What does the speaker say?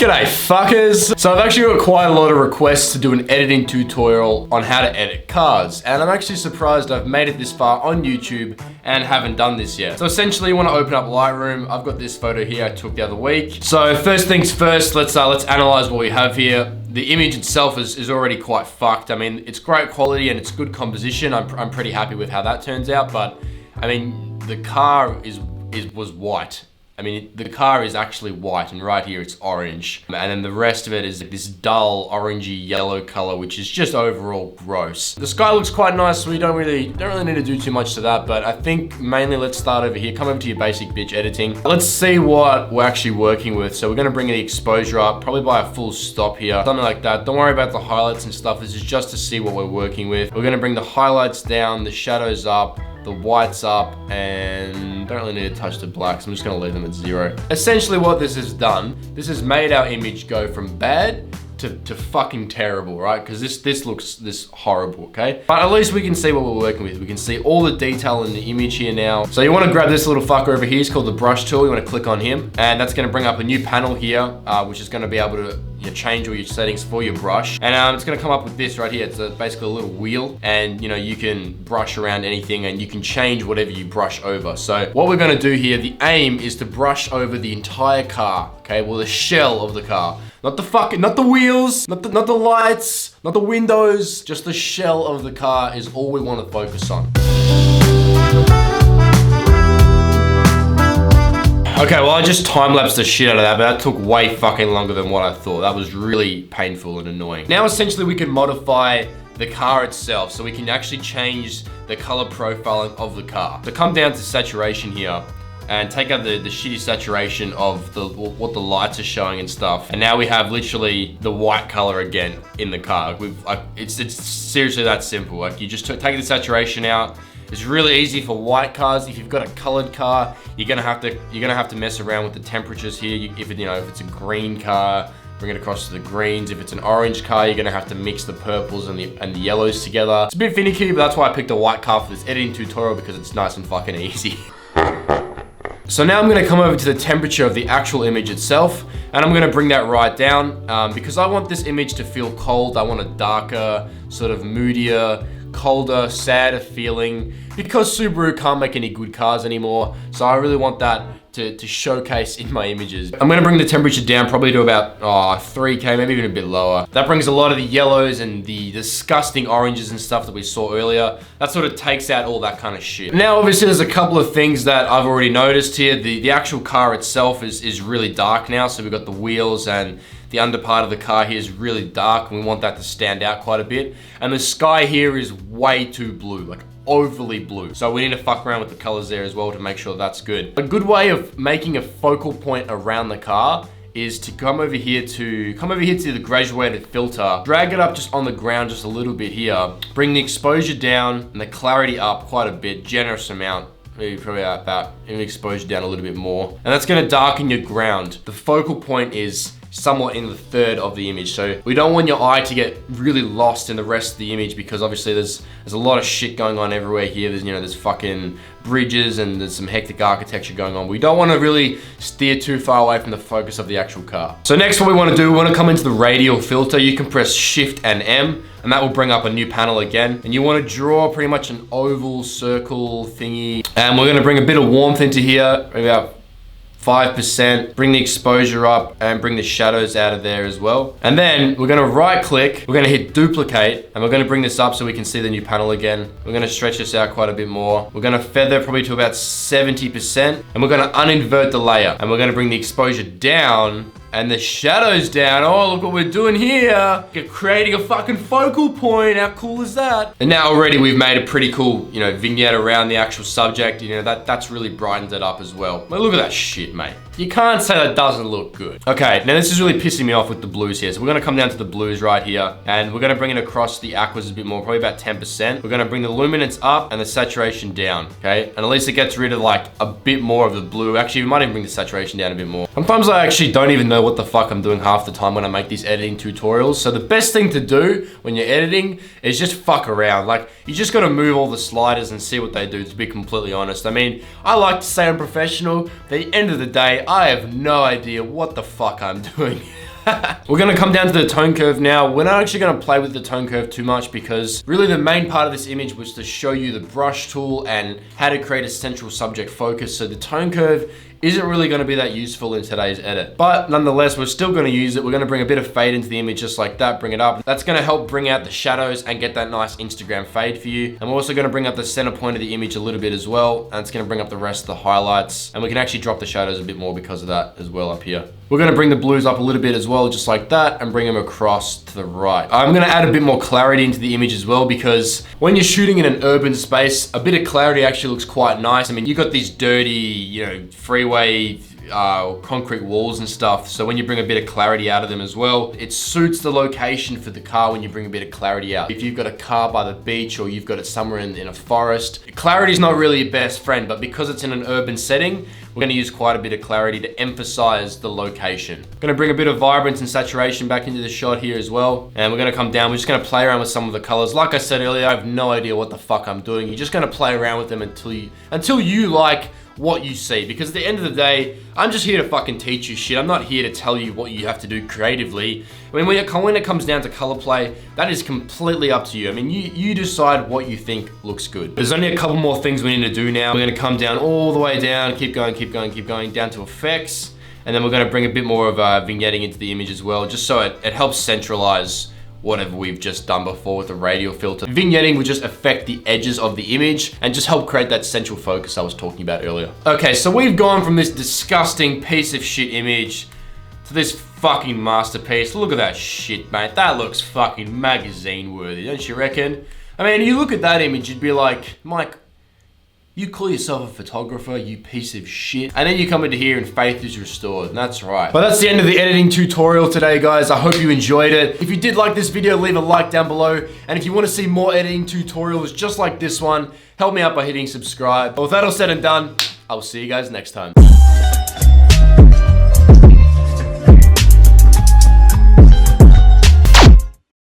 G'day fuckers! So I've actually got quite a lot of requests to do an editing tutorial on how to edit cars, and I'm actually surprised I've made it this far on YouTube and haven't done this yet. So essentially you want to open up Lightroom. I've got this photo here I took the other week. So first things first, let's analyze what we have here. The image itself is already quite fucked. I mean, it's great quality and it's good composition. I'm pretty happy with how that turns out, but I mean, the car was white. I mean, the car is actually white, and right here it's orange. And then the rest of it is this dull orangey yellow color, which is just overall gross. The sky looks quite nice, so we don't really need to do too much to that, but I think mainly let's start over here. Come over to your basic bitch editing. Let's see what we're actually working with. So we're gonna bring the exposure up, probably by a full stop here, something like that. Don't worry about the highlights and stuff. This is just to see what we're working with. We're gonna bring the highlights down, the shadows up, the whites up, and don't really need to touch the blacks. I'm just gonna leave them at 0. Essentially what this has done, this has made our image go from bad to fucking terrible, right? Because this looks this horrible, okay? But at least we can see what we're working with. We can see all the detail in the image here now. So you wanna grab this little fucker over here. It's called the brush tool. You wanna click on him, and that's gonna bring up a new panel here, which is gonna be able to change all your settings for your brush. And it's gonna come up with this right here. It's basically a little wheel, and you can brush around anything and you can change whatever you brush over. So what we're gonna do here, the aim is to brush over the entire car, okay? Well, the shell of the car. Not the wheels, not the lights, not the windows, just the shell of the car is all we wanna focus on. Okay, well I just time-lapsed the shit out of that, but that took way fucking longer than what I thought. That was really painful and annoying. Now essentially we can modify the car itself, so we can actually change the color profiling of the car. So come down to saturation here, and take out the shitty saturation of what the lights are showing and stuff. And now we have literally the white color again in the car. It's seriously that simple. Like, you just take the saturation out. It's really easy for white cars. If you've got a colored car, you're gonna have to mess around with the temperatures here. If it's a green car, bring it across to the greens. If it's an orange car, you're gonna have to mix the purples and the yellows together. It's a bit finicky, but that's why I picked a white car for this editing tutorial, because it's nice and fucking easy. So now I'm gonna come over to the temperature of the actual image itself, and I'm gonna bring that right down because I want this image to feel cold. I want a darker, sort of moodier, colder, sadder feeling, because Subaru can't make any good cars anymore. So I really want that to showcase in my images. I'm gonna bring the temperature down probably to about 3K, maybe even a bit lower. That brings a lot of the yellows and the disgusting oranges and stuff that we saw earlier. That sort of takes out all that kind of shit. Now obviously there's a couple of things that I've already noticed here. The actual car itself is really dark now. So we've got the wheels, and the under part of the car here is really dark, and we want that to stand out quite a bit. And the sky here is way too blue, like overly blue. So we need to fuck around with the colors there as well to make sure that's good. A good way of making a focal point around the car is to come over here to the graduated filter, drag it up just on the ground just a little bit here, bring the exposure down and the clarity up quite a bit, generous amount. Maybe probably about exposure down a little bit more. And that's gonna darken your ground. The focal point is somewhat in the third of the image. So we don't want your eye to get really lost in the rest of the image, because obviously there's a lot of shit going on everywhere here. There's fucking bridges and there's some hectic architecture going on. We don't want to really steer too far away from the focus of the actual car. So next what we want to do, we want to come into the radial filter. You can press Shift and M, and that will bring up a new panel again. And you want to draw pretty much an oval circle thingy. And we're going to bring a bit of warmth into here, about 5%, bring the exposure up and bring the shadows out of there as well. And then we're gonna right click, we're gonna hit duplicate, and we're gonna bring this up so we can see the new panel again. We're gonna stretch this out quite a bit more. We're gonna feather probably to about 70%, and we're gonna uninvert the layer. And we're gonna bring the exposure down and the shadows down. Oh, look what we're doing here. You're creating a fucking focal point. How cool is that? And now already we've made a pretty cool, vignette around the actual subject. That's really brightened it up as well. But look at that shit, mate. You can't say that doesn't look good. Okay, now this is really pissing me off with the blues here. So we're gonna come down to the blues right here, and we're gonna bring it across the aquas a bit more, probably about 10%. We're gonna bring the luminance up and the saturation down, okay? And at least it gets rid of like a bit more of the blue. Actually, we might even bring the saturation down a bit more. Sometimes I actually don't even know know what the fuck I'm doing half the time when I make these editing tutorials. So the best thing to do when you're editing is just fuck around. Like, you just gotta move all the sliders and see what they do, to be completely honest. I mean, I like to say I'm professional, but at the end of the day, I have no idea what the fuck I'm doing. We're gonna come down to the tone curve now. We're not actually gonna play with the tone curve too much because really the main part of this image was to show you the brush tool and how to create a central subject focus. So the tone curve isn't really gonna be that useful in today's edit. But nonetheless, we're still gonna use it. We're gonna bring a bit of fade into the image just like that, bring it up. That's gonna help bring out the shadows and get that nice Instagram fade for you. And we're also gonna bring up the center point of the image a little bit as well. And it's gonna bring up the rest of the highlights. And we can actually drop the shadows a bit more because of that as well up here. We're gonna bring the blues up a little bit as well, just like that, and bring them across to the right. I'm gonna add a bit more clarity into the image as well, because when you're shooting in an urban space, a bit of clarity actually looks quite nice. I mean, you've got these dirty, freeway, concrete walls and stuff. So when you bring a bit of clarity out of them as well, it suits the location for the car when you bring a bit of clarity out. If you've got a car by the beach or you've got it somewhere in a forest, clarity is not really your best friend, but because it's in an urban setting, we're gonna use quite a bit of clarity to emphasize the location. Gonna bring a bit of vibrance and saturation back into the shot here as well. And we're gonna come down, we're just gonna play around with some of the colors. Like I said earlier, I have no idea what the fuck I'm doing. You're just gonna play around with them until you like what you see, because at the end of the day, I'm just here to fucking teach you shit. I'm not here to tell you what you have to do creatively. I mean, when it comes down to color play, that is completely up to you. I mean, you decide what you think looks good. There's only a couple more things we need to do now. We're gonna come down all the way down, keep going, down to effects, and then we're gonna bring a bit more of vignetting into the image as well, just so it helps centralize whatever we've just done before with the radial filter. Vignetting would just affect the edges of the image and just help create that central focus I was talking about earlier. Okay, so we've gone from this disgusting piece of shit image to this fucking masterpiece. Look at that shit, mate. That looks fucking magazine worthy, don't you reckon? I mean, you look at that image, you'd be like, Mike, you call yourself a photographer, you piece of shit. And then you come into here and faith is restored, and that's right. But that's the end of the editing tutorial today, guys. I hope you enjoyed it. If you did like this video, leave a like down below. And if you want to see more editing tutorials just like this one, help me out by hitting subscribe. But with that all said and done, I will see you guys next time.